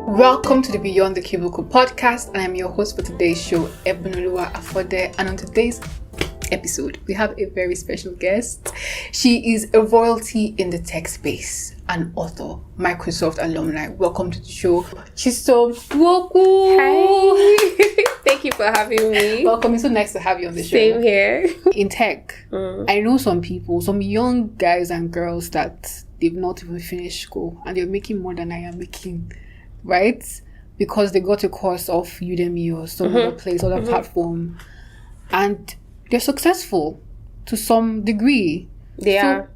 Welcome to the Beyond the Cubicle podcast, and I'm your host for today's show, Ebonoluwa Afode. And on today's episode, we have a very special guest. She is a royalty in the tech space, an author, Microsoft alumni. Welcome to the show, Chisom. Hi. Thank you for having me. Welcome. It's so nice to have you on the show. Same here. In tech, I know some people, some young guys and girls that they've not even finished school and they're making more than I am making. Right? Because they got a course off Udemy or some other place, other platform, and they're successful to some degree. They are.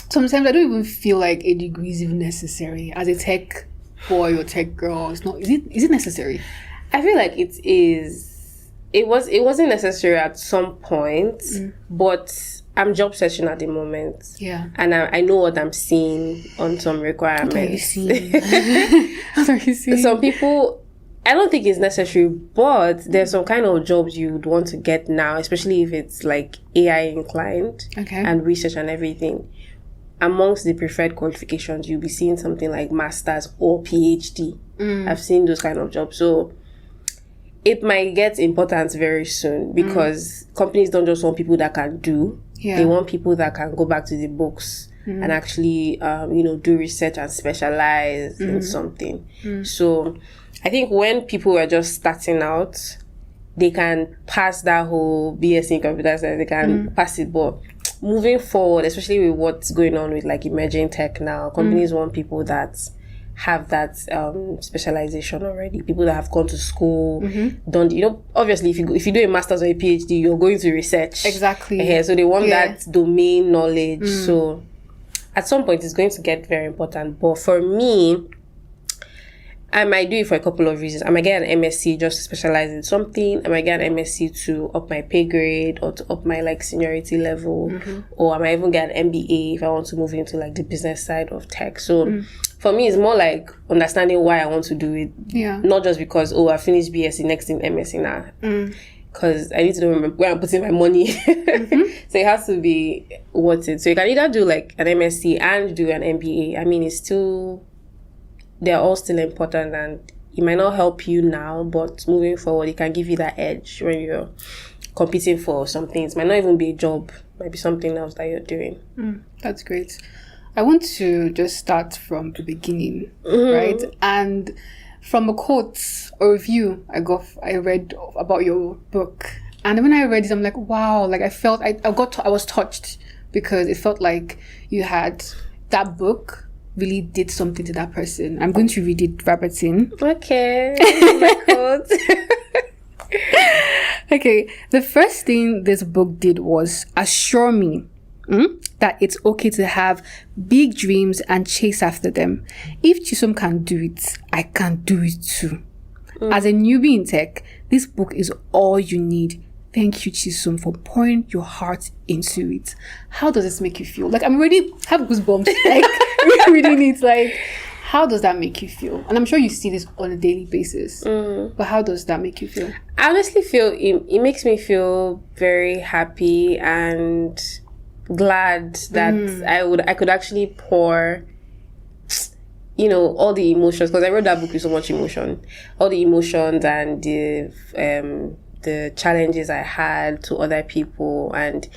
Sometimes I don't even feel like a degree is even necessary as a tech boy or tech girl. It's not. Is it necessary? I feel like it is. It wasn't necessary at some point, but I'm job searching at the moment. Yeah. And I know what I'm seeing on some requirements. What are you seeing? What are you seeing? Some people, I don't think it's necessary, but there's some kind of jobs you would want to get now, especially if it's like AI inclined and research and everything. Amongst the preferred qualifications, you'll be seeing something like master's or PhD. I've seen those kind of jobs. So it might get importance very soon because companies don't just want people that can do. Yeah. They want people that can go back to the books and actually, do research and specialize in something. So I think when people are just starting out, they can pass that whole BSc in computer science, they can pass it. But moving forward, especially with what's going on with like emerging tech now, companies want people that have that specialization already. People that have gone to school, done, obviously if you do a master's or a PhD, you're going to research. Exactly. So they want that domain knowledge. So at some point it's going to get very important. But for me, I might do it for a couple of reasons. I might get an MSc just to specialize in something. I might get an MSc to up my pay grade or to up my like seniority level. Or I might even get an MBA if I want to move into like the business side of tech. So for me, it's more like understanding why I want to do it. Yeah. Not just because, I finished BSc, next thing MSc now. Because I need to know where I'm putting my money. So it has to be worth it. So you can either do like an MSc and do an MBA. I mean, they're all still important, and it might not help you now, but moving forward, it can give you that edge when you're competing for some things. It might not even be a job. It might be something else that you're doing. That's great. I want to just start from the beginning, right? And from a quote or review I read about your book. And when I read it, I'm like, wow, like I felt, I was touched because it felt like you had that book really did something to that person. I'm going to read it verbatim. Okay. My quote. Okay. The first thing this book did was assure me that it's okay to have big dreams and chase after them. If Chisom can do it, I can do it too. As a newbie in tech, this book is all you need. Thank you, Chisom, for pouring your heart into it. How does this make you feel? Like, I'm already have goosebumps. Like, reading it. Like, how does that make you feel? And I'm sure you see this on a daily basis. But how does that make you feel? I honestly feel it makes me feel very happy and glad that I could actually pour all the emotions, because I wrote that book with so much emotion, all the emotions and the challenges I had to other people, and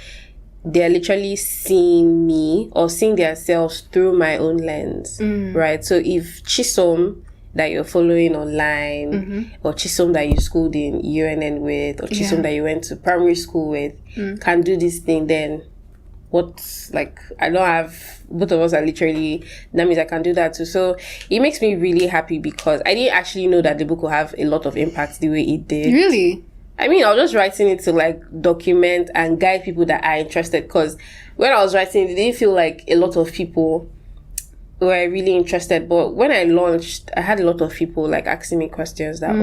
they're literally seeing me or seeing themselves through my own lens, right? So if Chisom that you're following online, or Chisom that you schooled in UNN with, or Chisom that you went to primary school with, can do this thing, then I don't have, both of us are literally, that means I can do that too. So it makes me really happy because I didn't actually know that the book will have a lot of impact the way it did. Really? I mean, I was just writing it to like document and guide people that are interested, because when I was writing it didn't feel like a lot of people were really interested. But when I launched, I had a lot of people like asking me questions that,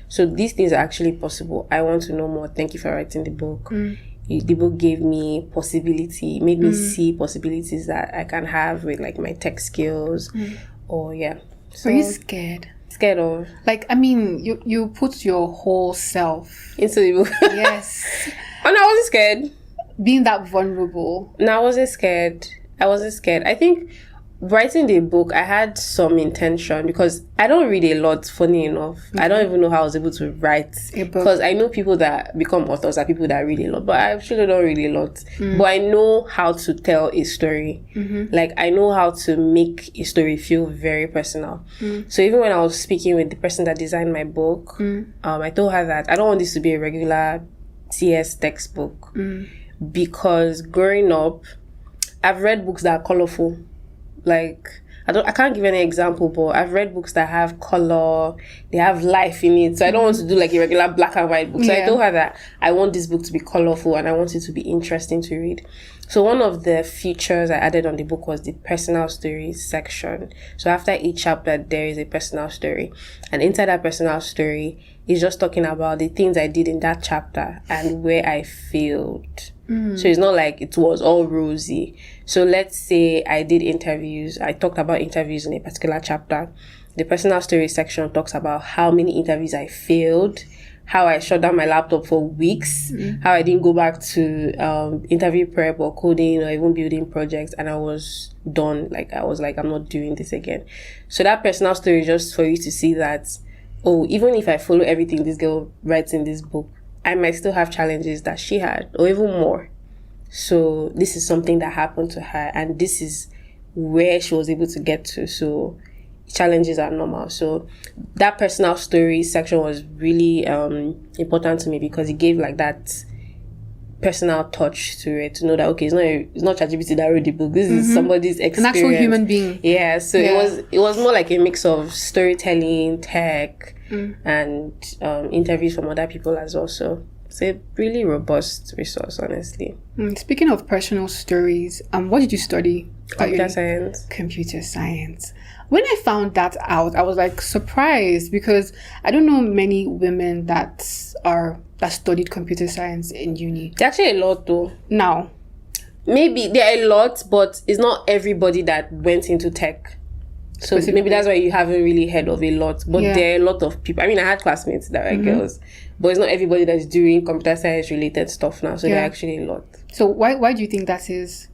so these things are actually possible. I want to know more. Thank you for writing the book. The book gave me possibility, made me see possibilities that I can have with like my tech skills. So, are you scared? Scared of? Like, I mean, you put your whole self into the book. Yes. Oh no, I wasn't scared. being that vulnerable? No, I wasn't scared. I think writing the book, I had some intention because I don't read a lot, funny enough. I don't even know how I was able to write a book. Because I know people that become authors are people that read a lot, but I actually don't read a lot. But I know how to tell a story. Like, I know how to make a story feel very personal. So even when I was speaking with the person that designed my book, I told her that I don't want this to be a regular TS textbook. Because growing up, I've read books that are colorful. Like, I can't give any example, but I've read books that have color, they have life in it. So I don't want to do like a regular black and white book. So I told her that I want this book to be colorful and I want it to be interesting to read. So one of the features I added on the book was the personal stories section. So after each chapter, there is a personal story. And inside that personal story is just talking about the things I did in that chapter and where I failed. So it's not like it was all rosy. So let's say I did interviews. I talked about interviews in a particular chapter. The personal story section talks about how many interviews I failed, how I shut down my laptop for weeks, how I didn't go back to interview prep or coding or even building projects, and I was done. Like, I was like, I'm not doing this again. So that personal story is just for you to see that, oh, even if I follow everything this girl writes in this book, I might still have challenges that she had, or even more. So this is something that happened to her, and this is where she was able to get to. So challenges are normal. So that personal story section was really important to me because it gave like that personal touch to it, to know that, okay, it's not ChatGPT that wrote the book. This is somebody's experience. An actual human being. Yeah. So it was more like a mix of storytelling, tech, and interviews from other people as well. So it's a really robust resource, honestly. Speaking of personal stories, what did you study? Computer science. Computer science. When I found that out, I was like surprised because I don't know many women that studied computer science in uni. There are actually a lot though. Now, maybe there are a lot, but it's not everybody that went into tech. So maybe that's why you haven't really heard of a lot. But there are a lot of people. I mean, I had classmates that were girls, but it's not everybody that's doing computer science related stuff now. So there are actually a lot. So why do you think that is?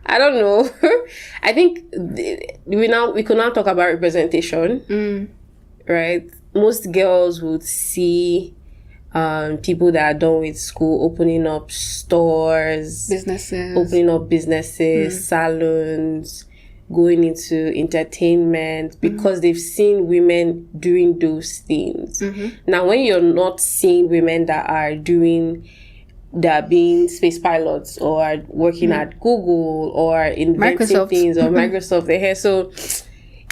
I don't know. I think we could now talk about representation, right? Most girls would see people that are done with school opening up stores, businesses, salons, going into entertainment because they've seen women doing those things. Now, when you're not seeing women that are being space pilots or are working at Google or inventing things or Microsoft, so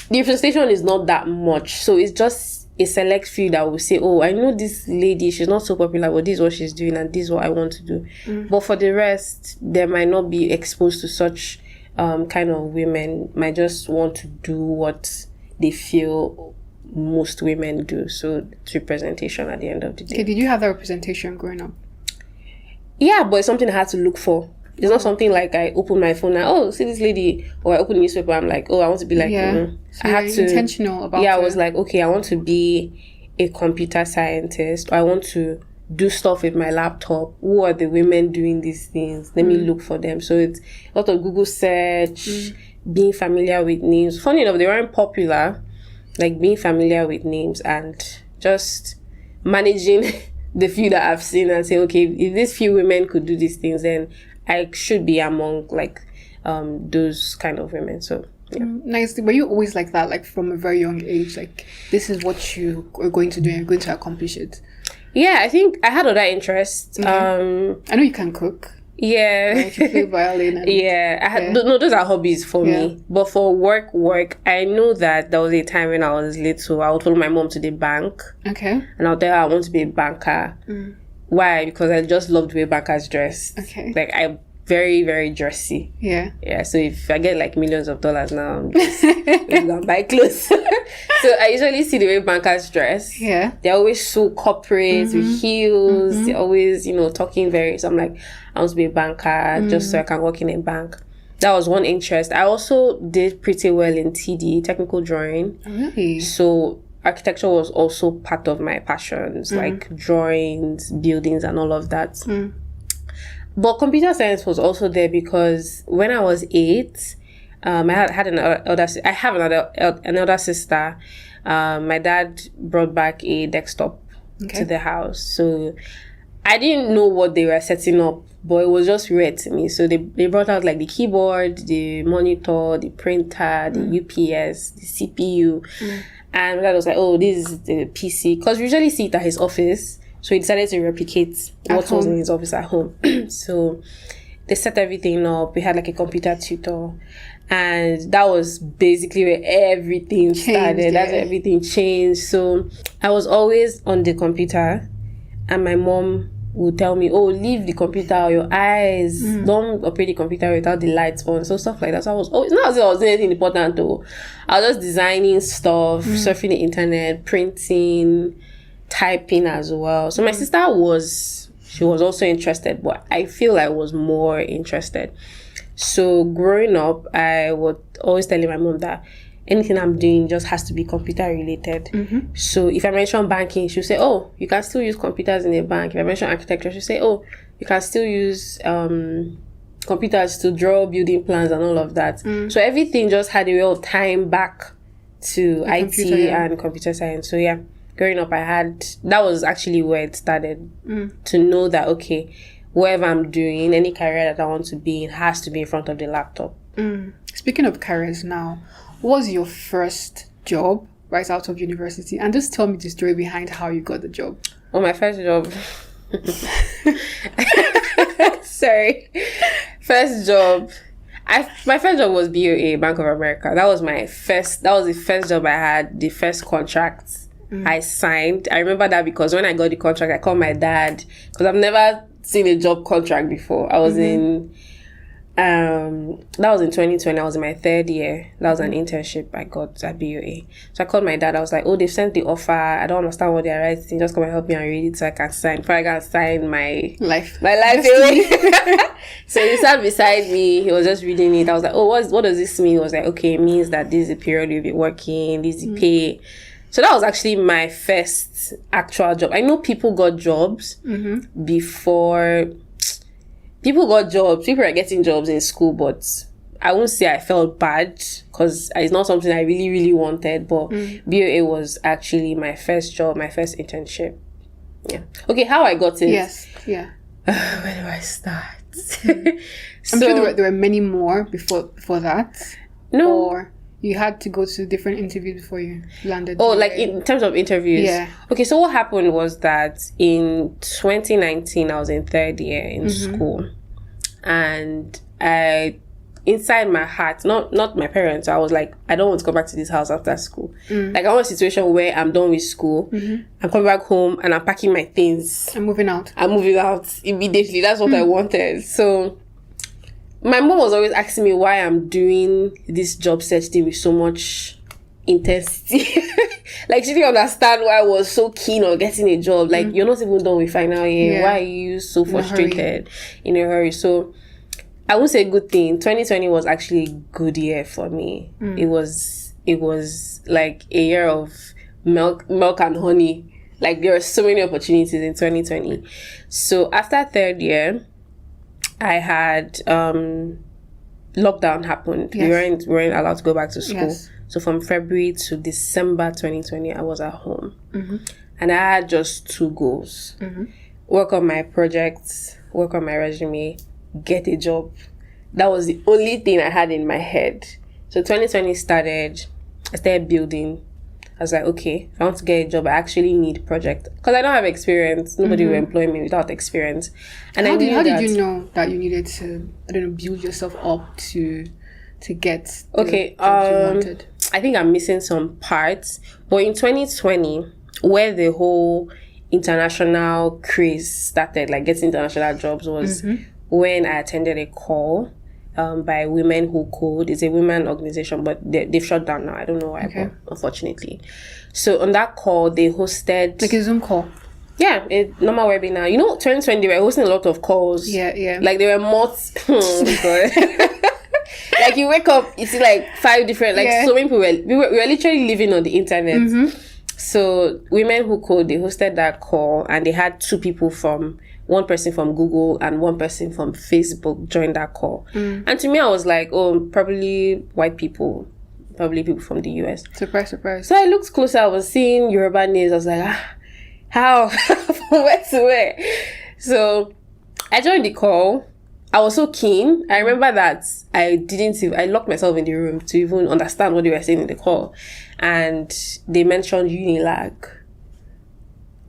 the representation is not that much. So it's just a select few that will say, oh, I know this lady, she's not so popular, but this is what she's doing and this is what I want to do. But for the rest, they might not be exposed to such kind of women, might just want to do what they feel most women do. So it's representation at the end of the day. Okay, did you have that representation growing up? Yeah, but it's something I had to look for. It's not something like I open my phone and, oh, see this lady, or I open the newspaper, I'm like, oh, I want to be like, So I had to intentional about it. I was like, okay, I want to be a computer scientist, or I want to do stuff with my laptop. Who are the women doing these things? Let me look for them. So it's a lot of Google search, being familiar with names. Funny enough, they weren't popular, like being familiar with names and just managing the few that I've seen and say, okay, if these few women could do these things, then I should be among like those kind of women. So yeah. Nice. Were you always like that, like from a very young age, like this is what you are going to do and you're going to accomplish it? Yeah, I think I had other interests. I know you can cook. Yeah. Right? You play violin. And, no, those are hobbies for me. But for work, I know that there was a time when I was little, I would follow my mom to the bank. Okay. And I'll tell her I want to be a banker. Why? Because I just loved the way bankers dress. Okay. Like, I very, very dressy. Yeah. So if I get like millions of dollars now, I'm just gonna buy clothes. So I usually see the way bankers dress. Yeah. They're always so corporate with heels. They're always, talking very. So I'm like, I want to be a banker just so I can work in a bank. That was one interest. I also did pretty well in TD, technical drawing. Really? So architecture was also part of my passions, like drawings, buildings, and all of that. But computer science was also there because when I was 8, I have another sister. My dad brought back a desktop to the house, so I didn't know what they were setting up, but it was just weird to me. So they brought out like the keyboard, the monitor, the printer, the UPS, the CPU, and my dad was like, "Oh, this is the PC," because we usually see it at his office. So he decided to replicate what was in his office at home. So they set everything up. We had like a computer tutor. And that was basically where everything started. That's where everything changed. So I was always on the computer. And my mom would tell me, oh, leave the computer or your eyes. Don't operate the computer without the lights on. So stuff like that. So I was always, not as if I was doing anything important though. I was just designing stuff, surfing the internet, printing, typing as well. So my sister she was also interested, but I feel I was more interested. So growing up, I would always tell my mom that anything I'm doing just has to be computer related. So if I mention banking, she'll say, oh, you can still use computers in a bank. If I mention architecture, she'll say, oh, you can still use computers to draw building plans and all of that. So everything just had a way of tying back to the IT and computer science. So yeah, growing up, that was actually where it started to know that, okay, whatever I'm doing, any career that I want to be in has to be in front of the laptop. Speaking of careers now, what was your first job right out of university? And just tell me the story behind how you got the job. Oh, my first job. Sorry. First job. My first job was BOA, Bank of America. That was the first job I had, the first contract I signed. I remember that because when I got the contract, I called my dad because I've never seen a job contract before. I was in that was in 2020. I was in my 3rd year. That was an internship I got at BOA. So I called my dad. I was like, oh, they've sent the offer. I don't understand what they're writing. Just come and help me and read it so I can sign. Before I can sign my life away. So he sat beside me. He was just reading it. I was like, oh, what does this mean? He was like, okay, it means that this is the period you'll be working. This is the pay. So that was actually my first actual job. I know people got jobs before. People got jobs. People are getting jobs in school, but I won't say I felt bad because it's not something I really, really wanted. But BOA was actually my first job, my first internship. Yeah. Okay, how I got it? Yes. Yeah. Where do I start? I'm sure there were many more before that. No. Or you had to go to different interviews before you landed. Oh, like in terms of interviews? Yeah. Okay, so what happened was that in 2019, I was in 3rd year in school. And inside my heart, not my parents, I was like, I don't want to come back to this house after school. Like, I want a situation where I'm done with school. I'm coming back home and I'm packing my things. I'm moving out immediately. That's what I wanted. So my mom was always asking me why I'm doing this job search thing with so much intensity. Like, she didn't understand why I was so keen on getting a job. Like, you're not even done with final year. Yeah. Why are you so frustrated in a hurry? So I would say good thing. 2020 was actually a good year for me. It was like a year of milk and honey. Like, there were so many opportunities in 2020. So after 3rd year, I had lockdown happened. Yes. We weren't allowed to go back to school. Yes. So from February to December 2020, I was at home. And I had just 2 goals. Work on my projects, work on my resume, get a job. That was the only thing I had in my head. So 2020 started. I started building. I was like, okay, if I want to get a job, I actually need project. Because I don't have experience. Nobody will employ me without experience. And how did you know that you needed to, build yourself up to get the jobs you wanted? I think I'm missing some parts. But in 2020, where the whole international craze started, like getting international jobs, was when I attended a call by Women Who Code. It's a women organization, but they've shut down now. I don't know why, but unfortunately. So on that call, they hosted... Like a Zoom call? Yeah, a normal webinar. 2020, they were hosting a lot of calls. Yeah. Like, they were like, you wake up, you see like 5 different, so many people we were literally living on the internet. So Women Who Code, they hosted that call, and they had one person from Google and one person from Facebook join that call. And to me, I was like, oh, probably white people, probably people from the US. Surprise, surprise. So I looked closer, I was seeing Yoruba names. I was like, how? From where to where? So I joined the call. I was so keen. I remember that I locked myself in the room to even understand what they were saying in the call. And they mentioned Unilag.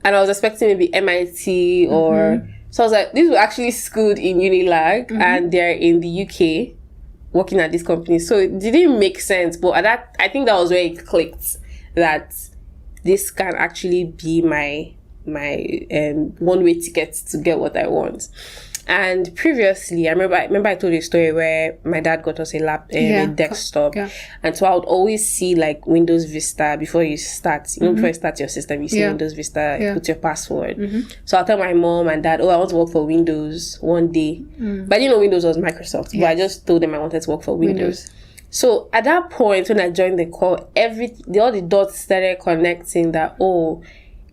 And I was expecting maybe MIT or... So I was like, these were actually schooled in Unilag and they're in the UK working at this company. So it didn't make sense. But I think that was where it clicked that this can actually be my one-way ticket to get what I want. And previously, I remember I told you a story where my dad got us a desktop. Yeah. And so I would always see like Windows Vista before you start. Before you start your system, you see Windows Vista, put your password. So I'll tell my mom and dad, I want to work for Windows one day. But I didn't know Windows was Microsoft. Yes. But I just told them I wanted to work for Windows. So at that point, when I joined the call, all the dots started connecting that,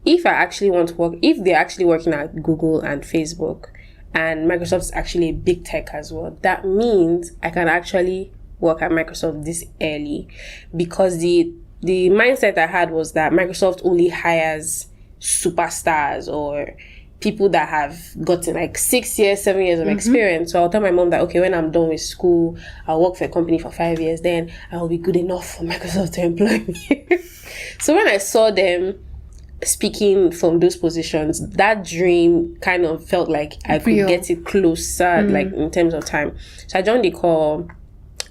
if I actually want to work, if they're actually working at Google and Facebook, and Microsoft is actually a big tech as well, that means I can actually work at Microsoft this early, because the mindset I had was that Microsoft only hires superstars or people that have gotten like 6 years, 7 years of experience. So I'll tell my mom that, okay, when I'm done with school, I'll work for a company for 5 years, then I will be good enough for Microsoft to employ me. So when I saw them speaking from those positions, that dream kind of felt like I could get it closer, like in terms of time. So I joined the call.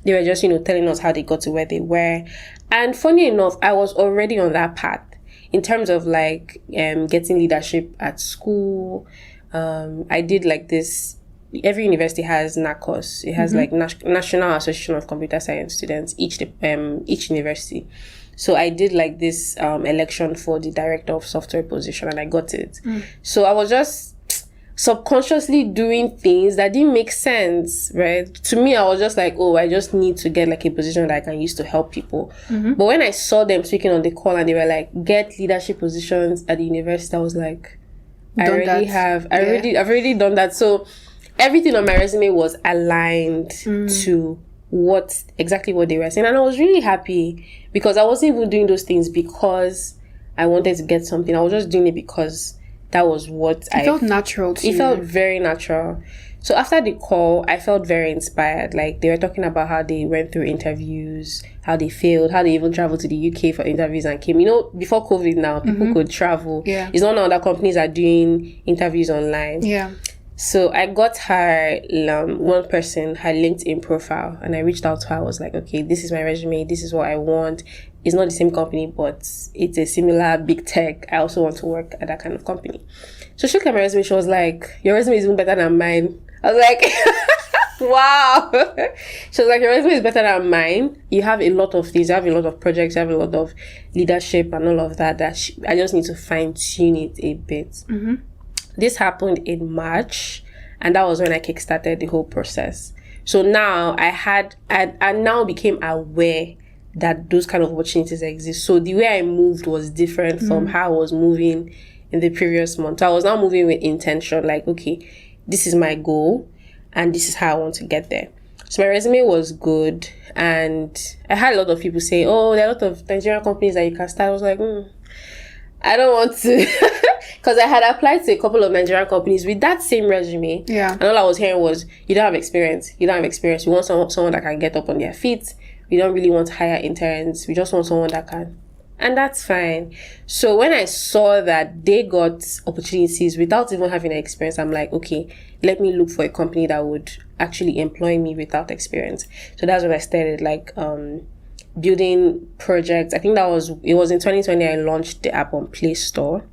They were just, telling us how they got to where they were. And funny enough, I was already on that path in terms of like getting leadership at school. I did like this. Every university has NACOS. It has like National Association of Computer Science Students, each university. So I did like this election for the director of software position, and I got it. So I was just subconsciously doing things that didn't make sense, right? To me, I was just like, I just need to get like a position that I can use to help people. But when I saw them speaking on the call and they were like, get leadership positions at the university, I was like, I've already done that. So everything on my resume was aligned to exactly what they were saying. And I was really happy, because I wasn't even doing those things because I wanted to get something. I was just doing it because that was what it felt natural to you. It felt very natural. So after the call, I felt very inspired. Like, they were talking about how they went through interviews, how they failed, how they even traveled to the UK for interviews and came. Before COVID now, people could travel. Yeah. It's not now that companies are doing interviews online. Yeah. So I got her, one person, her LinkedIn profile, and I reached out to her. I was like, okay, this is my resume. This is what I want. It's not the same company, but it's a similar big tech. I also want to work at that kind of company. So she looked at my resume. She was like, your resume is even better than mine. I was like, wow. She was like, your resume is better than mine. You have a lot of things. You have a lot of projects. You have a lot of leadership and all of that. I just need to fine tune it a bit. This happened in March, and that was when I kickstarted the whole process. So now I now became aware that those kind of opportunities exist. So the way I moved was different from how I was moving in the previous month. So I was now moving with intention, like, okay, this is my goal and this is how I want to get there. So my resume was good, and I had a lot of people say, there are a lot of Nigerian companies that you can start. I was like, I don't want to, because I had applied to a couple of Nigerian companies with that same resume. Yeah. And all I was hearing was, you don't have experience. You want someone that can get up on their feet. We don't really want to hire interns. We just want someone that can. And that's fine. So when I saw that they got opportunities without even having experience, I'm like, okay, let me look for a company that would actually employ me without experience. So that's when I started building projects. I think it was in 2020 I launched the app on Play Store.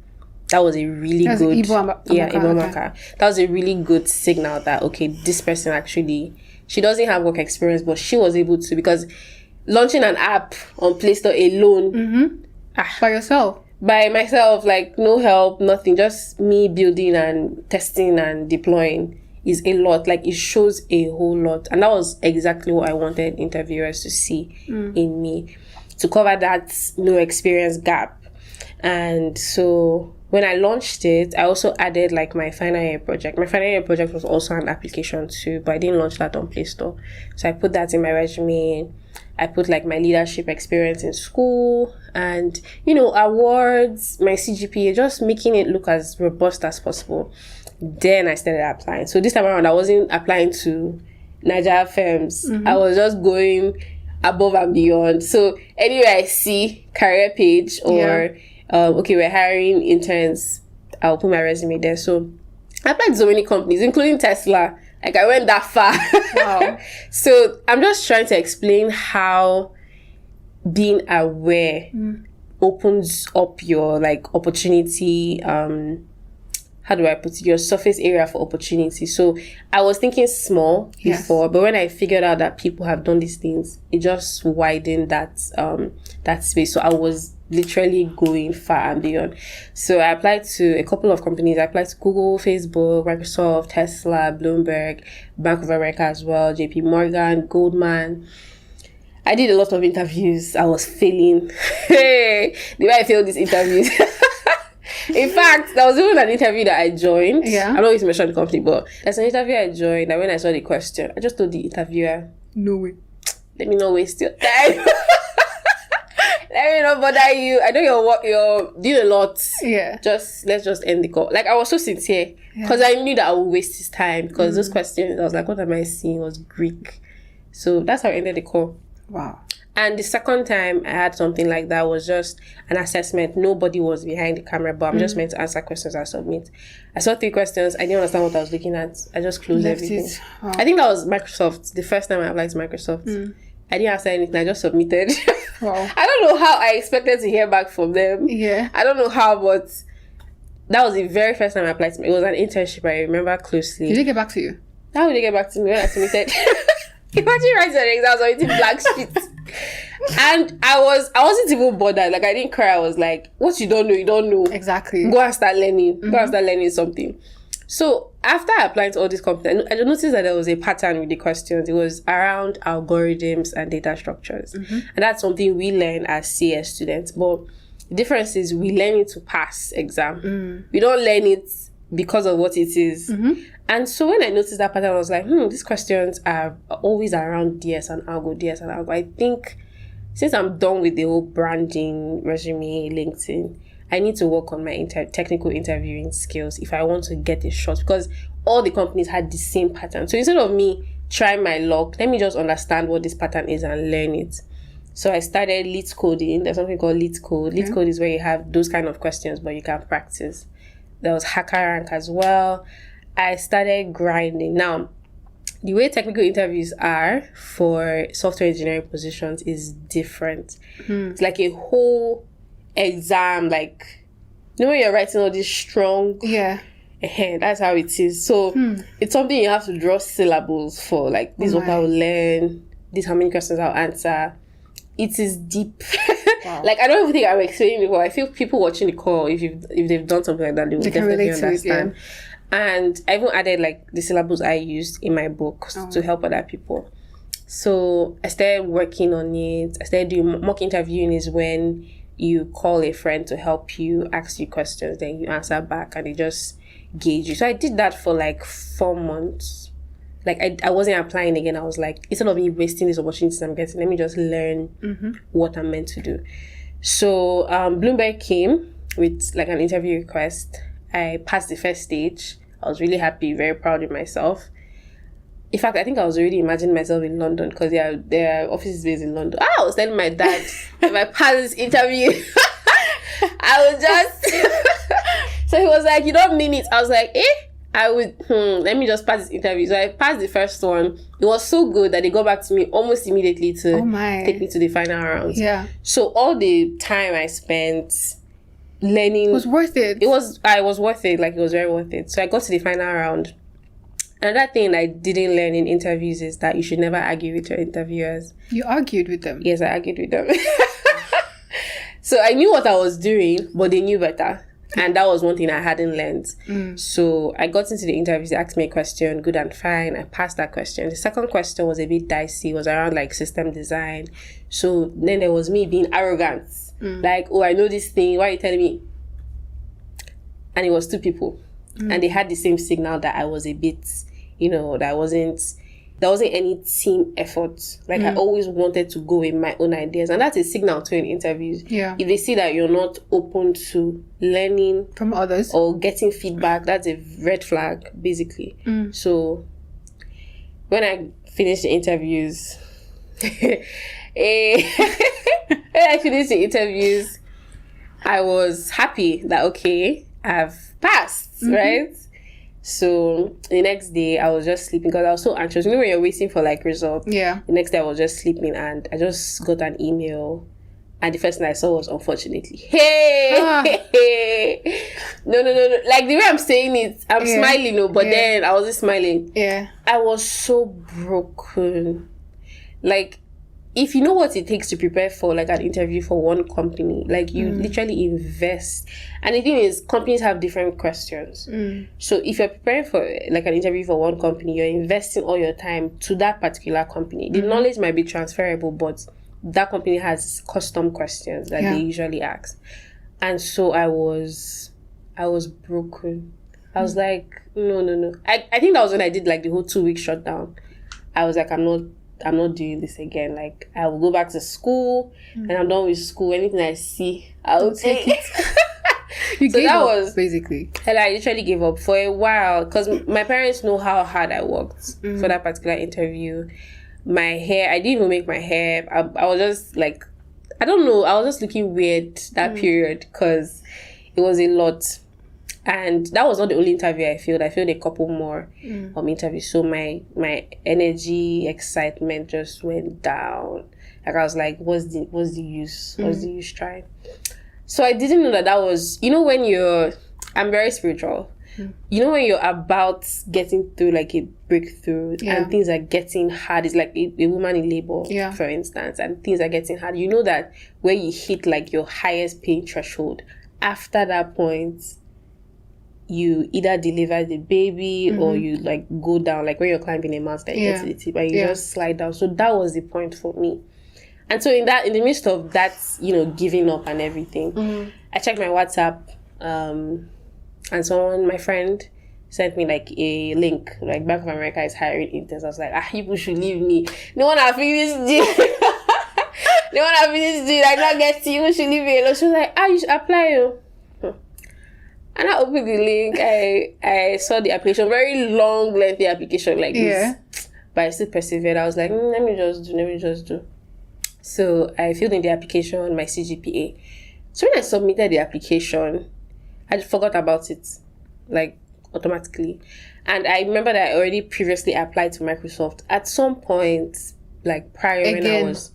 That was a really good Igbo Amaka. That was a really good signal that, okay, this person actually, she doesn't have work experience, but she was able to, because launching an app on Play Store alone, by myself, like no help, nothing, just me building and testing and deploying, is a lot. Like, it shows a whole lot. And that was exactly what I wanted interviewers to see in me, to cover that no experience gap. And so when I launched it, I also added like my final year project. My final year project was also an application too, but I didn't launch that on Play Store. So I put that in my resume. I put like my leadership experience in school and, awards, my CGPA, just making it look as robust as possible. Then I started applying. So this time around, I wasn't applying to Nigeria firms. I was just going above and beyond. So anyway, I see career page or we're hiring interns, I'll put my resume there. So I applied to so many companies, including Tesla. Like I went that far. Wow. So I'm just trying to explain how being aware opens up your like opportunity, how do I put it, your surface area for opportunity. So I was thinking small before, but when I figured out that people have done these things, it just widened that space. So I was literally going far and beyond. So I applied to a couple of companies. I applied to Google, Facebook, Microsoft, Tesla, Bloomberg, Bank of America as well, JP Morgan, Goldman. I did a lot of interviews. I was failing. The way I failed these interviews. In fact, there was even an interview that I joined. Yeah. I'm not going to mention the company, but there's an interview I joined, and when I saw the question, I just told the interviewer, no way. Let me not waste your time. Let me not bother you. I know you're doing a lot. Yeah. Let's just end the call. Like, I was so sincere because I knew that I would waste his time because those questions, I was like, what am I seeing? Was Greek. So that's how I ended the call. Wow. And the second time I had something like that was just an assessment. Nobody was behind the camera, but I'm just meant to answer questions I submit. I saw 3 questions. I didn't understand what I was looking at. I just closed everything. Wow. I think that was Microsoft. The first time I applied to Microsoft. I didn't answer anything. I just submitted. Wow. I don't know how I expected to hear back from them. Yeah. I don't know how, but that was the very first time I applied to it. It was an internship. I remember closely. Did they get back to you? How did they get back to me when I submitted? Imagine writing an exam, I was writing black sheets. And I wasn't even bothered. Like, I didn't cry. I was like, what you don't know, you don't know. Exactly. Go and start learning. Go and start learning something. So after applying to all these companies, I noticed that there was a pattern with the questions. It was around algorithms and data structures. And that's something we learn as CS students. But the difference is we learn it to pass exam. We don't learn it because of what it is. And so when I noticed that pattern, I was like, these questions are always around DS and algo. I think since I'm done with the whole branding, resume, LinkedIn, I need to work on my technical interviewing skills if I want to get a shot, because all the companies had the same pattern. So instead of me trying my luck, let me just understand what this pattern is and learn it. So I started lead coding. There's something called lead code. Lead code is where you have those kind of questions, but you can practice. There was HackerRank as well. I started grinding. Now, the way technical interviews are for software engineering positions is different. It's like a whole exam, like, when you're writing all this strong, that's how it is. So it's something you have to draw syllables for, like, this is what I will learn, this is how many questions I'll answer. It is deep. Wow. Like, I don't even think I'm explaining before. I feel people watching the call, if they've done something like that, they will definitely understand. And I even added like the syllables I used in my book to help other people. So I started working on it. I started doing mock interviewing. Is when you call a friend to help you, ask you questions, then you answer back, and they just gauge you. So I did that for like 4 months. Like, I wasn't applying again. I was like, instead of me wasting these opportunities I'm getting, let me just learn what I'm meant to do. So Bloomberg came with like an interview request. I passed the first stage. I was really happy, very proud of myself. In fact, I think I was already imagining myself in London, because their office is based in London. I was telling my dad, if I pass this interview, I would just... So he was like, you don't mean it. I was like, I would, let me just pass this interview. So I passed the first one. It was so good that they got back to me almost immediately to take me to the final round. Yeah. So all the time I spent learning... It was worth it. I was worth it. Like, it was very worth it. So I got to the final round. Another thing I didn't learn in interviews is that you should never argue with your interviewers. You argued with them? Yes, I argued with them. So I knew what I was doing, but they knew better. And that was one thing I hadn't learned. So I got into the interviews, they asked me a question, good and fine. I passed that question. The second question was a bit dicey. It was around like system design. So then there was me being arrogant. Like, oh, I know this thing. Why are you telling me? And it was two people. And they had the same signal that I was a bit, that wasn't any team effort. Like I always wanted to go with my own ideas. And that's a signal to in interviews. Yeah. If they see that you're not open to learning from others or getting feedback, that's a red flag, basically. So when I finished the interviews, I was happy that, okay, I've passed, right? So the next day I was just sleeping because I was so anxious. When you're waiting for like results. Yeah. The next day I was just sleeping and I just got an email and the first thing I saw was unfortunately. No. Like the way I'm saying it, I'm smiling, but then I wasn't smiling. Yeah. I was so broken. Like, if you know what it takes to prepare for like an interview for one company, like you literally invest. And the thing is, companies have different questions. So if you're preparing for like an interview for one company, you're investing all your time to that particular company. The knowledge might be transferable, but that company has custom questions that they usually ask. And so I was broken. I was like, no. I think that was when I did like the whole 2-week shutdown. I was like, I'm not doing this again. Like, I will go back to school and I'm done with school. Anything I see, I'll take it. You gave up, basically. And I literally gave up for a while because my parents know how hard I worked for that particular interview. My hair, I didn't even make my hair. I was just like, I don't know. I was just looking weird that period because it was a lot. And that was not the only interview I failed. I failed a couple more interviews. So my energy, excitement just went down. Like I was like, what's the use? What's the use trying? So I didn't know that was, when I'm very spiritual. When you're about getting through like a breakthrough and things are getting hard. It's like a woman in labor, for instance, and things are getting hard. You know that when you hit like your highest pain threshold, after that point, you either deliver the baby or you like go down, like when you're climbing a mountain, you get to the tip and you just slide down. So that was the point for me. And so in the midst of that, giving up and everything, I checked my WhatsApp, and my friend sent me like a link, like Bank of America is hiring interns. I was like, people should leave me. No one have finished it. No one have finished it. I not get to you. Should leave me alone. She was like, you should apply. And I opened the link. I saw the application, very long, lengthy application like this. But I still persevered. I was like, let me just do. So I filled in the application, my CGPA. So when I submitted the application, I forgot about it, like automatically. And I remember that I already previously applied to Microsoft at some point, like prior when I was...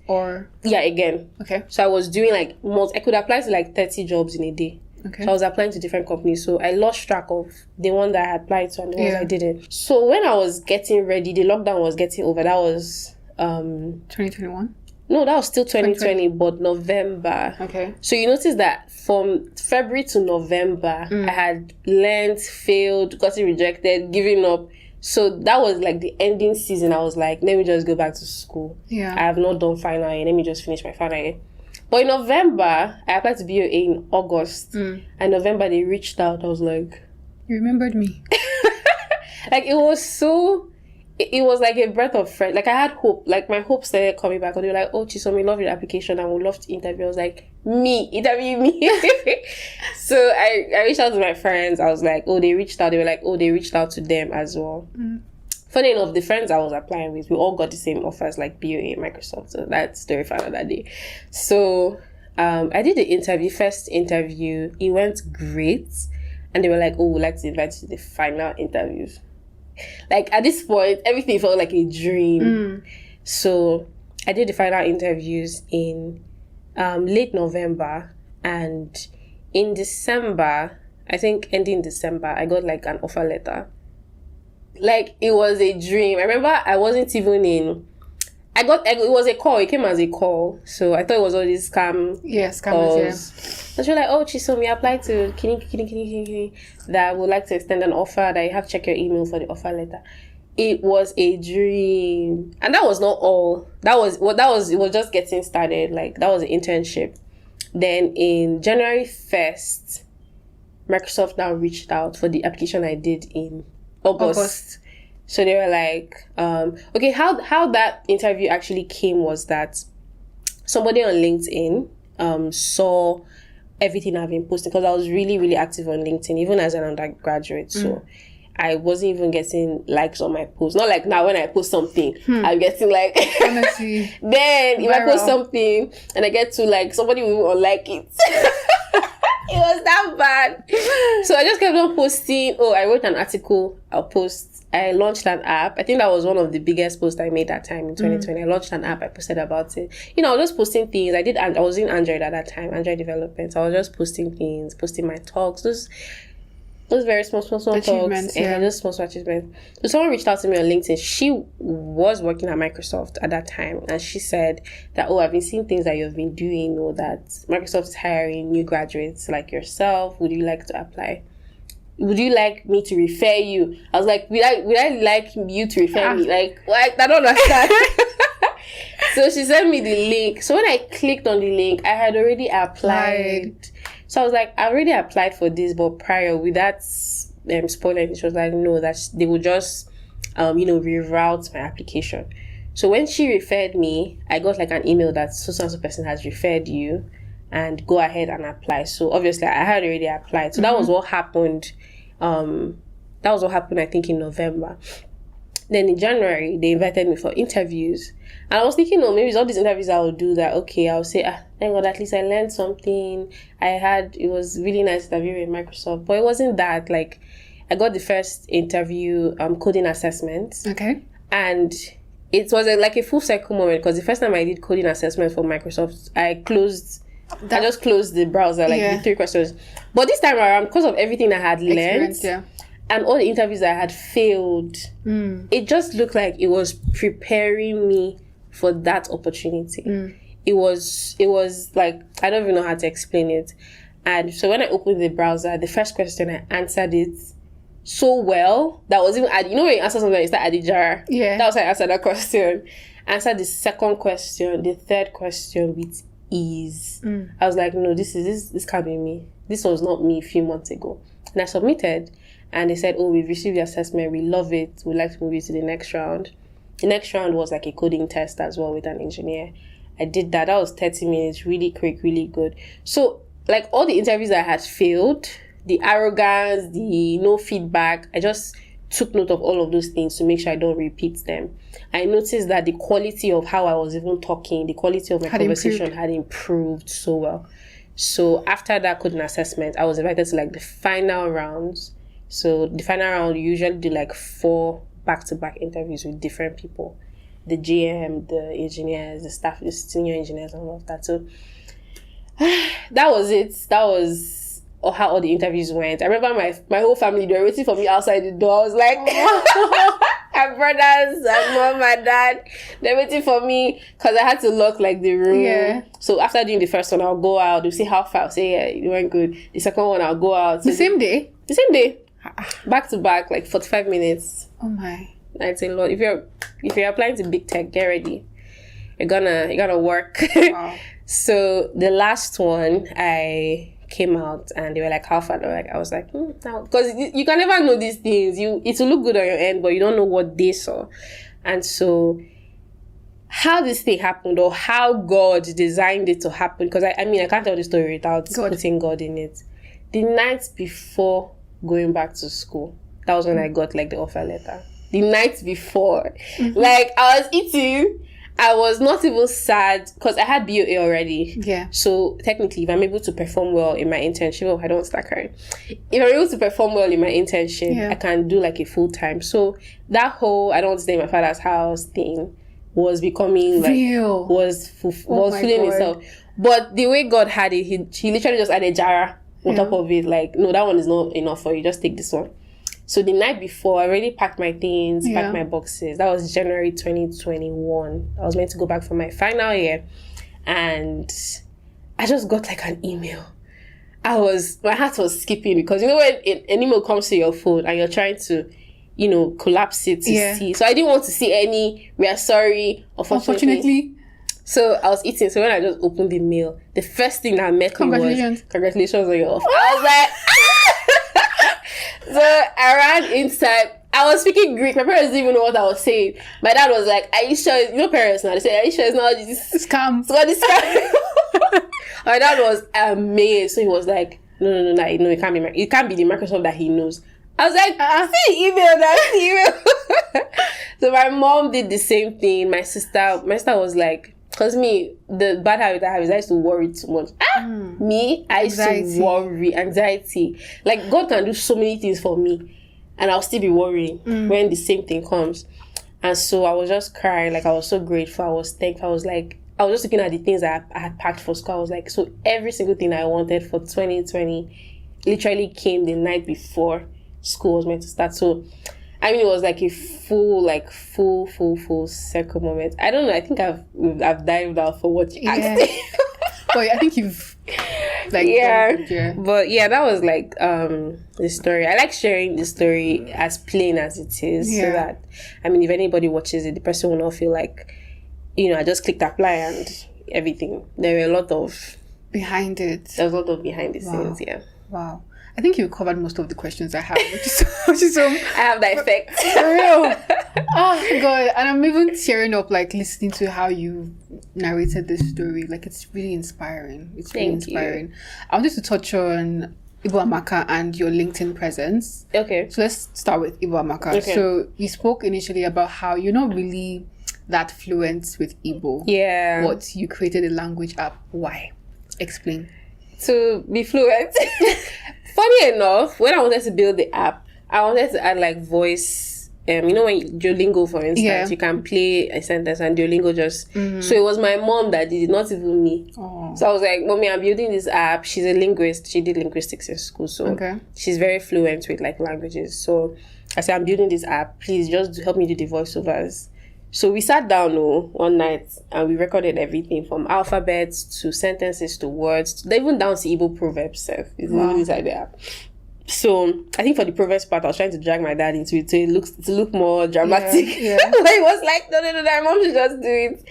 again. Okay. So I was doing like, I could apply to like 30 jobs in a day. Okay. So I was applying to different companies. So I lost track of the one that I applied to and the ones I didn't. So when I was getting ready, the lockdown was getting over. That was... 2021? No, that was still 2020, but November. Okay. So you notice that from February to November, I had learned, failed, gotten rejected, giving up. So that was like the ending season. I was like, let me just go back to school. Yeah. I have not done final year. Let me just finish my final year. But in November, I applied to BOA in August. And November, they reached out. I was like... You remembered me. Like, it was so... It was like a breath of fresh. Like, I had hope. Like, my hope started coming back. And they were like, oh, Chisom, we love your application and we love to interview. I was like, interview me. So I reached out to my friends. I was like, oh, they reached out. They were like, oh, they reached out to them as well. Funny enough, the friends I was applying with, we all got the same offers, like BOA and Microsoft. So that's the final that day. So I did the first interview. It went great. And they were like, oh, we'd like to invite you to the final interviews. Like, at this point, everything felt like a dream. So I did the final interviews in late November. And in December, I think ending December, I got like an offer letter. Like, it was a dream. I remember I wasn't even in it was a call. It came as a call. So I thought it was all these scam. Yeah, scammers, yeah. And she was like, oh, Chisom, you applied to Kini, that would like to extend an offer, that you have to check your email for the offer letter. It was a dream. And that was not all. It was just getting started. Like, that was an internship. Then in January 1st, Microsoft now reached out for the application I did in August. So they were like, okay, how that interview actually came was that somebody on LinkedIn saw everything I've been posting, because I was really, really active on LinkedIn, even as an undergraduate. So I wasn't even getting likes on my posts. Not like now when I post something, I'm getting like... Honestly. Then if I post something and I get to like, somebody will unlike it. It was that bad. So I just kept on posting. Oh, I wrote an article. I'll post. I launched an app. I think that was one of the biggest posts I made that time in 2020. I launched an app. I posted about it. I was just posting things. I was in Android at that time, Android development. So I was just posting things, posting my talks. Those very small talks. Yeah. Just small achievements. So someone reached out to me on LinkedIn. She was working at Microsoft at that time. And she said that, oh, I've been seeing things that you've been doing, or that Microsoft is hiring new graduates like yourself. Would you like to apply? Would you like me to refer you? I was like, would I like you to refer me? Like, what? I don't understand. So she sent me the link. So when I clicked on the link, I had already applied. So I was like, I already applied for this, but prior with that spoiler, she was like, no, that they would just, reroute my application. So when she referred me, I got like an email that so-and-so person has referred you, and go ahead and apply. So obviously I had already applied. So that was what happened. I think in November. Then in January, they invited me for interviews. And I was thinking, maybe it's all these interviews I will do that. Okay, I'll say, thank God, at least I learned something. It was really nice interviewing with Microsoft. But it wasn't that. Like, I got the first interview, coding assessment. Okay. And it was like a full circle moment, because the first time I did coding assessment for Microsoft, I just closed the browser, the 3 questions. But this time around, because of everything I had learned, and all the interviews I had failed, it just looked like it was preparing me for that opportunity. It was like, I don't even know how to explain it. And so when I opened the browser, the first question, I answered it so well that was even, when you answer something, you start adding jar. Yeah. That was how I answered that question. Answered the second question, the third question with ease. I was like, no, this can't be me. This was not me a few months ago. And I submitted, and they said, oh, we've received the assessment, we love it, we'd like to move you to the next round. The next round was like a coding test as well with an engineer. I did that. That was 30 minutes, really quick, really good. So like all the interviews I had failed, the arrogance, the no feedback, I just took note of all of those things to make sure I don't repeat them. I noticed that the quality of how I was even talking, the quality of my conversation had improved so well. So after that coding assessment, I was invited to like the final rounds. So the final round, you usually do like 4 back-to-back interviews with different people. The GM, the engineers, the staff, the senior engineers, and all of that. So that was it. That was how all the interviews went. I remember my whole family, they were waiting for me outside the door. I was like, my brothers, and mom, and dad, they're waiting for me because I had to lock like the room. Yeah. So after doing the first one, I'll go out. They'll see how far. I'll say, yeah, it went good. The second one, I'll go out. So the same day? The same day. Back to back, like 45 minutes. Oh my. It's a lot. If you're applying to big tech, get ready. You're gonna work. Wow. So the last one, I came out and they were like, how far? I was like, because you can never know these things. It will look good on your end, but you don't know what they saw. And so how this thing happened, or how God designed it to happen, because I can't tell the story without putting God in it. The night before going back to school, that was when I got like the offer letter. The night before, like I was eating, I was not even sad because I had BOA already. Yeah. So technically, if I'm able to perform well in my internship, I don't start crying. If I'm able to perform well in my internship, I can do like a full time. So that whole I don't want to stay in my father's house thing was becoming like real. Was fulfilling itself. But the way God had it, he literally just added jara on top of it. Like, no, that one is not enough for you. Just take this one. So the night before, I already packed my things, packed my boxes. That was January 2021. I was meant to go back for my final year. And I just got like an email. My heart was skipping because, you know, when an email comes to your phone and you're trying to, you know, collapse it to see. So I didn't want to see any, we are sorry, unfortunately. So I was eating. So when I just opened the mail, the first thing that met me was, congratulations on your offer. I was like, so I ran inside. I was speaking Greek. My parents didn't even know what I was saying. My dad was like, are you sure? You know parents now. They say, are you sure it's not this scam? It's not this scam. My dad was amazed. So he was like, no, it can't be. It can't be the Microsoft that he knows. I was like, see email, that's email. So my mom did the same thing. My sister was like, because me, the bad habit I have is I used to worry too much. I used to worry, anxiety. Like, God can do so many things for me, and I'll still be worrying when the same thing comes. And so I was just crying. Like, I was so grateful. I was thankful. I was just looking at the things that I had packed for school. I was like, so every single thing I wanted for 2020 literally came the night before school was meant to start. So I mean, it was like a full circle moment. I don't know. I think I've dived out for what you asked. But I think you've But yeah, that was like the story. I like sharing the story as plain as it is, so that, I mean, if anybody watches it, the person will not feel like, you know, I just clicked apply and everything. There were a lot of behind it. There was a lot of behind the scenes. Wow. I think you covered most of the questions I have, which is I have that effect. For real. Oh God. And I'm even tearing up, like, listening to how you narrated this story. Like, it's really inspiring. It's really inspiring. I wanted to touch on Igbo Amaka and your LinkedIn presence. Okay. So let's start with Igbo Amaka. Okay. So you spoke initially about how you're not really that fluent with Igbo. Yeah. But you created a language app. Why? Explain. To be fluent. Funny enough, when I wanted to build the app, I wanted to add like voice. You know, when Duolingo, for instance, you can play a sentence and Duolingo just. So it was my mom that did it, not even me. Oh. So I was like, Mommy, I'm building this app. She's a linguist. She did linguistics in school, so she's very fluent with like languages. So I said, I'm building this app. Please just help me do the voiceovers. So we sat down one night and we recorded everything from alphabets to sentences to words, even down to Igbo proverbs. It's inside the app. So I think for the proverbs part, I was trying to drag my dad into it to look more dramatic. Yeah. But he was like, no, my mom should just do it.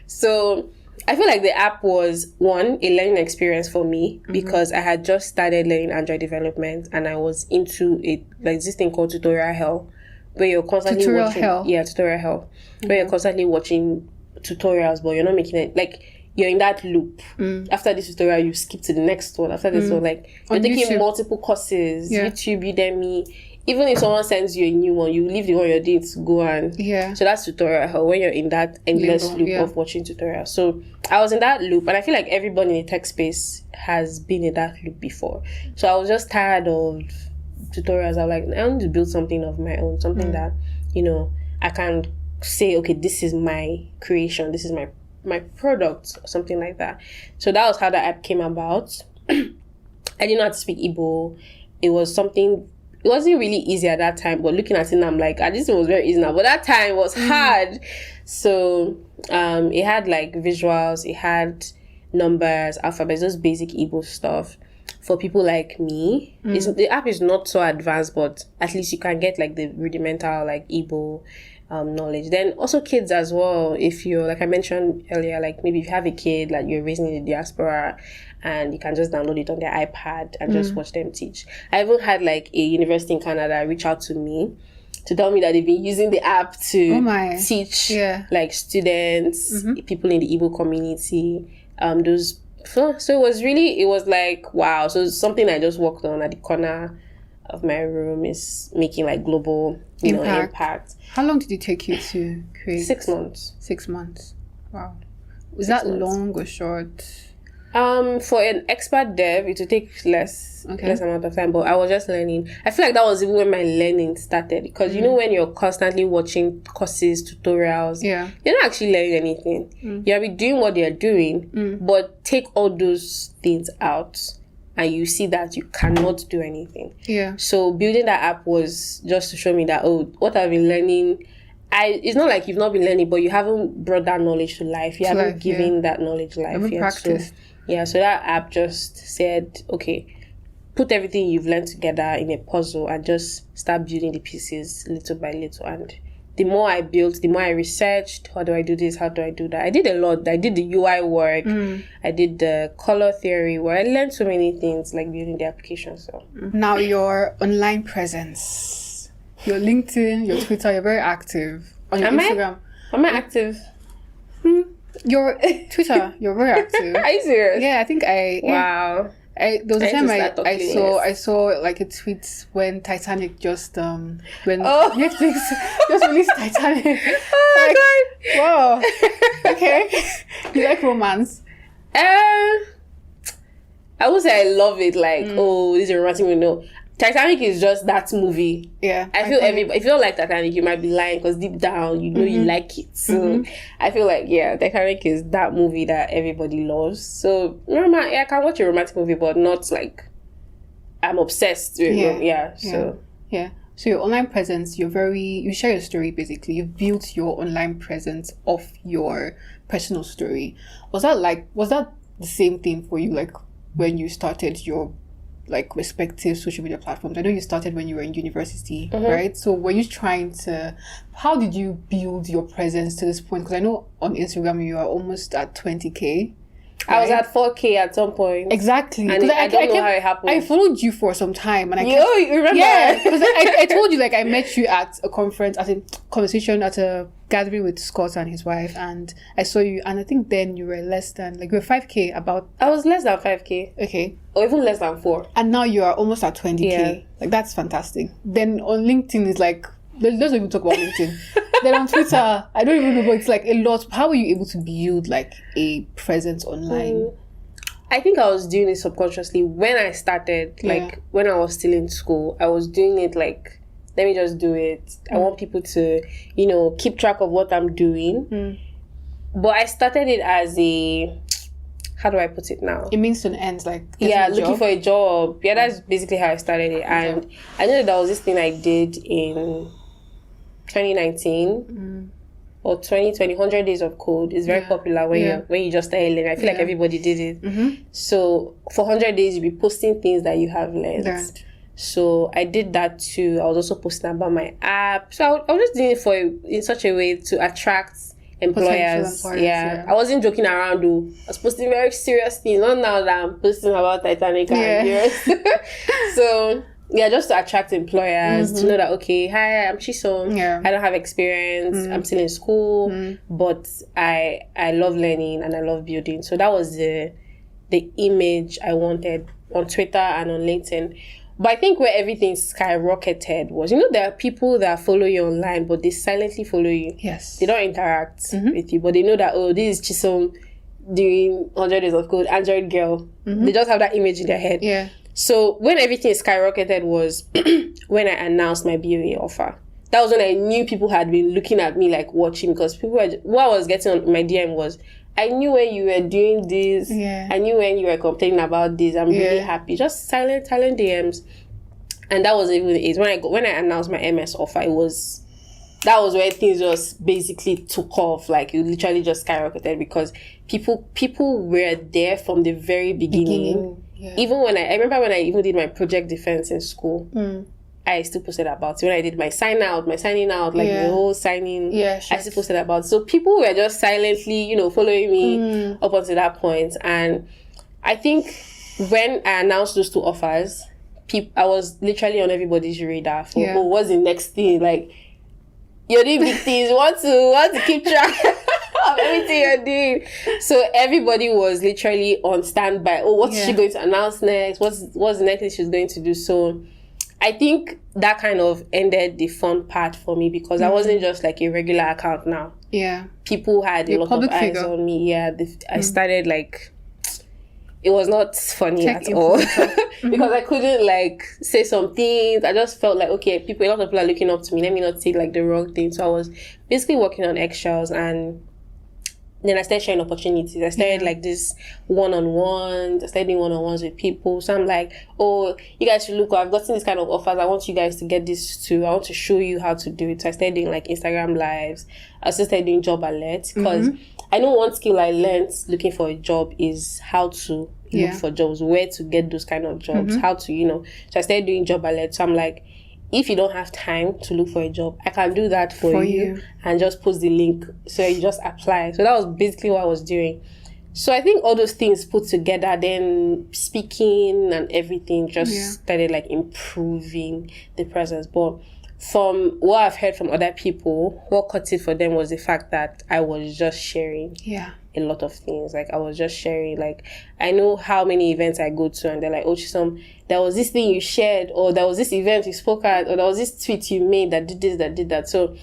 So I feel like the app was, one, a learning experience for me because I had just started learning Android development and I was into this thing called tutorial hell. Where you're constantly tutorial hell. Where you're constantly watching tutorials, but you're not making it, like, you're in that loop. After this tutorial, you skip to the next one. After this one, like, you're taking YouTube. Multiple courses, YouTube, Udemy. Even if someone sends you a new one, you leave the one you're doing to go and... So that's tutorial hell, when you're in that endless loop of watching tutorials. So I was in that loop, and I feel like everybody in the tech space has been in that loop before. So I was just tired of tutorials. I was like, I want to build something of my own, something that, you know, I can say, okay, this is my creation, this is my product, or something like that. So that was how the app came about. I didn't know how to speak Igbo. It wasn't really easy at that time, but looking at it now, I'm like, this one was very easy now, but that time it was hard. So it had like visuals, it had numbers, alphabets, those basic Igbo stuff. For people like me, the app is not so advanced, but at least you can get like the rudimental like Igbo knowledge. Then also kids as well. If you're, like I mentioned earlier, like maybe if you have a kid like you're raising in the diaspora and you can just download it on their iPad and just watch them teach. I even had like a university in Canada reach out to me to tell me that they've been using the app to teach like students, people in the Igbo community, So it was like, wow. So something I just worked on at the corner of my room is making like global impact. How long did it take you to create? 6 months. 6 months. Wow. Was that long or short? For an expert dev, it would take less amount of time, but I was just learning. I feel like that was even when my learning started, because you know, when you're constantly watching courses, tutorials, you're not actually learning anything. You'll be doing what they're doing, but take all those things out and you see that you cannot do anything. Yeah. So building that app was just to show me that, what I've been learning, it's not like you've not been learning, but you haven't brought that knowledge to life. You haven't given that knowledge life yet. Practiced. So that app just said, okay, put everything you've learned together in a puzzle and just start building the pieces little by little. And the more I built, the more I researched, how do I do this? How do I do that? I did a lot. I did the UI work. I did the color theory where I learned so many things like building the application. So now your online presence, your LinkedIn, your Twitter, you're very active. On your Instagram. Am I active? Your Twitter, you're very active. Are you serious? Yeah, I think Wow. There was a time I saw like a tweet when Titanic just Netflix just released Titanic. Oh my god! Wow. Okay. You like romance? I would say I love it. Like, this is a romantic movie. No, Titanic is just that movie. Yeah. I feel if you don't like Titanic, you might be lying because deep down you know you like it. So I feel like Titanic is that movie that everybody loves. So I can watch a romantic movie, but not like I'm obsessed with it. So your online presence, you share your story basically. You've built your online presence off your personal story. Was that the same thing for you, like when you started your like respective social media platforms? I know you started when you were in university, right? So were you how did you build your presence to this point? Because I know on Instagram you are almost at 20K. Right? I was at 4K at some point. Exactly. And I don't know how it happened. I followed you for some time. And you remember? Yeah, because I told you, like, I met you at a conference, at a conversation, at a gathering with Scott and his wife, and I saw you, and I think then you were less than, like, you were 5K about... I was less than 5K. Okay. Or even less than 4. And now you are almost at 20K. Yeah. Like, that's fantastic. Then on LinkedIn, it's like... Let's not even talk about LinkedIn. Then on Twitter, I don't even know, but it's like a lot. How were you able to build like a presence online? I think I was doing it subconsciously when I started, like when I was still in school. I was doing it like, let me just do it. I want people to, keep track of what I'm doing. But I started it as how do I put it now? It means to an end, like looking for a job. Yeah, that's basically how I started it. And I know that was this thing I did in 2019 or 2020, 100 Days of Code. It's very popular when you just start learning. I feel like everybody did it. So for 100 days, you'll be posting things that you have learned. So I did that too. I was also posting about my app. So I was just doing it in such a way to attract employers. I wasn't joking around though. I was posting very serious things. Not now that I'm posting about Titanic and yours. So just to attract employers to know that, okay, hi, I'm Chisom. I don't have experience. I'm still in school, but I love learning and I love building. So that was the image I wanted on Twitter and on LinkedIn. But I think where everything skyrocketed was, there are people that follow you online, but they silently follow you. Yes. They don't interact with you, but they know that, this is Chisom doing 100 Days of Code, Android girl. They just have that image in their head. Yeah. So when everything skyrocketed was when I announced my BOA offer. That was when I knew people had been looking at me like watching, because what I was getting on my DM was, I knew when you were doing this. I knew when you were complaining about this. I'm really happy. Just silent DMs. And that was even it. When I announced my MS offer, that was where things just basically took off. Like, it literally just skyrocketed because people were there from the very beginning. Even when I remember when I even did my project defense in school. I still posted about it. When I did my signing out, like the whole signing, I still posted about it. So people were just silently, following me up until that point. And I think when I announced those two offers, I was literally on everybody's radar for what's the next thing. Like, you're doing big things. You want to keep track of everything you're doing. So everybody was literally on standby. What's she going to announce next? What's the next thing she's going to do? So I think that kind of ended the fun part for me, because I wasn't just like a regular account now. Yeah. People had a lot of eyes on me. Yeah. I started like, it was not funny at all. Because I couldn't like say some things. I just felt like, okay, a lot of people are looking up to me. Let me not say like the wrong thing. So I was basically working on eggshells, and then I started sharing opportunities. I started like this one-on-ones. I started doing one-on-ones with people. So I'm like, oh, you guys should look. I've gotten this kind of offers. I want you guys to get this too. I want to show you how to do it. So I started doing like Instagram lives. I also started doing job alerts because I know one skill I learned looking for a job is how to look for jobs, where to get those kind of jobs, how to, you know. So I started doing job alerts. So I'm like, if you don't have time to look for a job, I can do that for you and just post the link. So you just apply. So that was basically what I was doing. So I think all those things put together, then speaking and everything just started like improving the presence. But from what I've heard from other people, what cut it for them was the fact that I was just sharing a lot of things. Like I was just sharing, like I know how many events I go to and they're like, oh Chisom, there was this thing you shared, or there was this event you spoke at, or there was this tweet you made that did this, that did that. So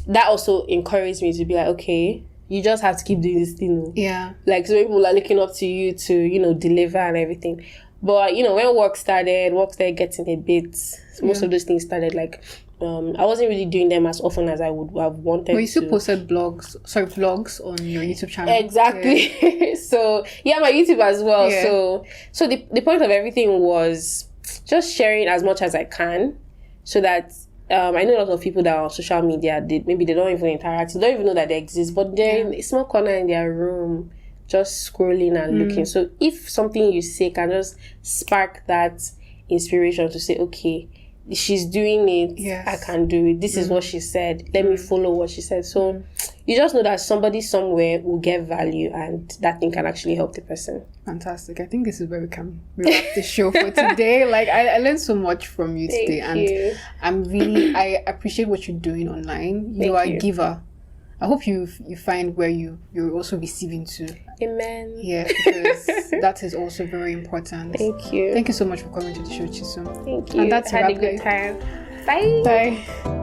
that also encouraged me to be like, okay, you just have to keep doing this thing. Yeah. Like so many people are looking up to you to, you know, deliver and everything. But, you know, when work started getting a bit, most of those things started like, I wasn't really doing them as often as I would have wanted to. But you still posted vlogs on your YouTube channel. Exactly. Yeah. So, yeah, my YouTube as well. Yeah. So the point of everything was just sharing as much as I can so that I know a lot of people that are on social media, maybe they don't even interact, they don't even know that they exist, but they're in a small corner in their room just scrolling and looking. So if something you say can just spark that inspiration to say, okay, she's doing it, I can do it, this is what she said, let me follow what she said. So you just know that somebody somewhere will get value and that thing can actually help the person. Fantastic. I think this is where we can wrap the show for today. Like I learned so much from you today. Thank you. And I appreciate what you're doing online. You are a giver. I hope you find where you're also receiving too. Amen. Yeah, because that is also very important. Thank you. Thank you so much for coming to the show, Chisom. Thank you. And that's had a good time. Bye. Bye.